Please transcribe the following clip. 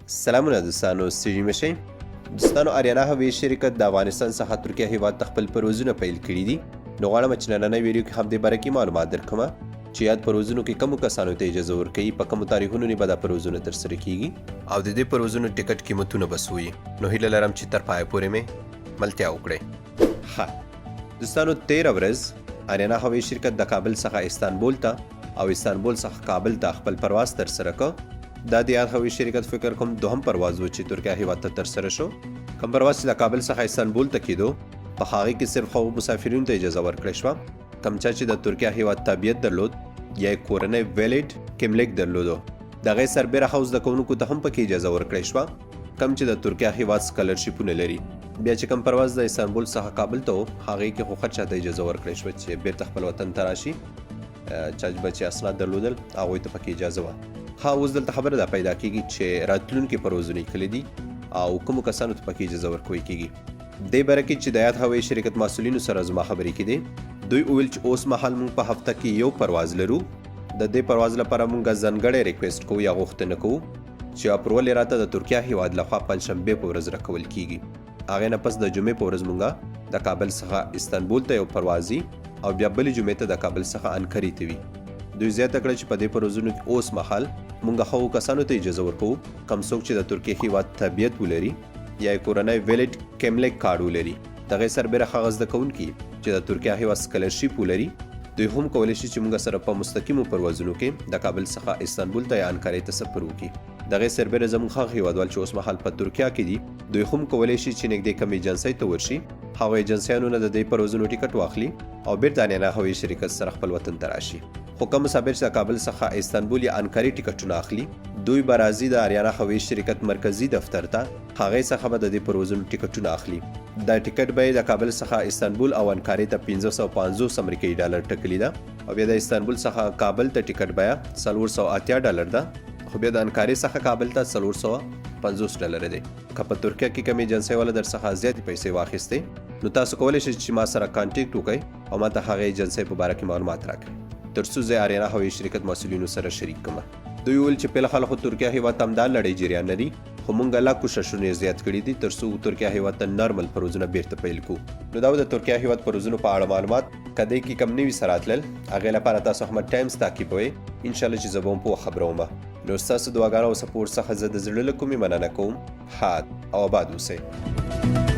سلامونه دوستانو، ستړي مه شئ. دوستانو، آریانا هوایي شرکت د افغانستان څخه ترکیه هیواد ته خپل پروازونه پیل کړي دي. نو غواړم چې نننۍ ویډیو کې همدې باره کې معلومات درکړم چې یاد پروازونو کې کومو کسانو ته اجازه ورکوي، په کومو تاریخونو نه به دا پروازونه ترسره کیږي او د دې پروازونو ټکټ قیمتونه به څه وي. نو هیله لرم چې تر پایه پورې مې ملتیا وکړئ. ښه دوستانو، 13 ورځ آریانا هوایي شرکت د کابل څخه استانبول ته او استانبول څخه کابل ته خپل پرواز ترسره کړ. دا د یاد هوایي شرکت فکر کوم دوهم پرواز و چې ترکیه هیواد ته ترسره شو. کوم پرواز چې د کابل څخه استانبول ته کېدو، په هغې کې صرف هغو مسافرینو ته اجازه ورکړی شوه کوم چا چې د ترکیه هیواد تابعیت درلود یا یې کورنۍ ویلیډ کیملیک درلودو. د هغې سربیره ښه زده کوونکو ته هم پکې اجازه ورکړی شوه کوم چې د ترکیه هیواد سکالرشیپونه لري. بیا چې کوم پرواز د استانبول څخه کابل ته و، هغې کې خو ښه چاته اجازه ورکړی شوه چې بیرته خپل وطن ته راشي. چا چې اسناد درلودل هغوی ته پکې اجازه وه. ها اوس دلته خبره دا پیدا کیږي چې راتلونکي پروازونه یې کله دي او کومو کسانو ته پکې اجازه ورکوي کیږي. دې باره کې چې د یاد هوایي شرکت مسؤلینو سره زما خبرې کېدې، دوی وویل چې اوس مهال موږ په هفته کې یو پرواز لرو. د دې پرواز لپاره موږ ځانګړی ریکویسټ کوو یا غوښتنه کوو چې اپرول یې راته د ترکیه هیواد لخوا پنجشنبې په ورځ راکول کیږي. هغې نه پس د جمعې په ورځ موږ د کابل څخه استانبول ته یو پرواز او بیا بلې جمعې ته د کابل څخه انکرې ته وي. دوی زیاته کړه چې په دې پروازونو کې اوس مهال موږ هغو کسانو ته اجازه ورکوو کوم څوک چې د ترکیه هیواد تابعیت ولري یا یې کورنۍ ویلیډ کیملیک کارډ ولري. د هغې سربیره هغه زده کوونکي چې د ترکیه هیواد سکالرشیپ ولري، دوی هم کولی شي چې موږ سره په مستقیمو پروازونو کې د کابل څخه استانبول ته یا انکارې ته سفر وکړي. د هغې سربیره زموږ هغه هیوادوال چې اوس مهال په ترکیه کې دي، دوی هم کولی شي چې نږدې کوم ایجنسۍ ته ورشي، هغو ایجنسیانو نه د دې پروازونو ټکټ واخلي او بیرته آریانا هوایي شرکت سره خپل وطن ته راشي. خو کوم مسافر چې د کابل څخه استانبول یا انکارې ټکټونه اخلي، دوی به راځي د آریانا هوایي شرکت مرکزي دفتر ته، هغې څخه به د دې پروازونو ټکټونه اخلي. دا ټکټ به یې د کابل څخه استانبول او انکارې ته 550 امریکایي ډالر ټاکلي ده، او بیا د استانبول څخه کابل ته ټکټ بیه 480 ډالر ده، خو بیا د انکارې څخه کابل ته 450 ډالر دی. که په ترکیه کې کوم ایجنسۍ والا در څخه زیاتې پیسې واخیستې، نو تاسو کولی شئ چې ما سره کانټیکټ وکړئ او ما ته هغې ایجنسۍ په باره کې معلومات راکړئ تر څو زه آریانا هوایي شرکت مسؤلینو سره شریک کړم. دوی وویل چې فلحال خو ترکیه هیواد ته همدا لړۍ جریان لري، خو موږ لا کوششونه یې زیات کړي دي تر څو ترکیه هیواد ته نارمل پروازونه بیرته پیل کړو. نو دا د ترکیه هیواد پروازونو په اړه معلومات. که دې کې کم نوي سره راتلل، هغې لپاره تاسو احمد ټایمز تعقیبوئ. انشاءالله چې زه به هم پوه خبروم. نو ستاسو دعاګانو او سپورټ څخه زه د زړه له کومې مننه کوم. ښاد او آباد اوسئ.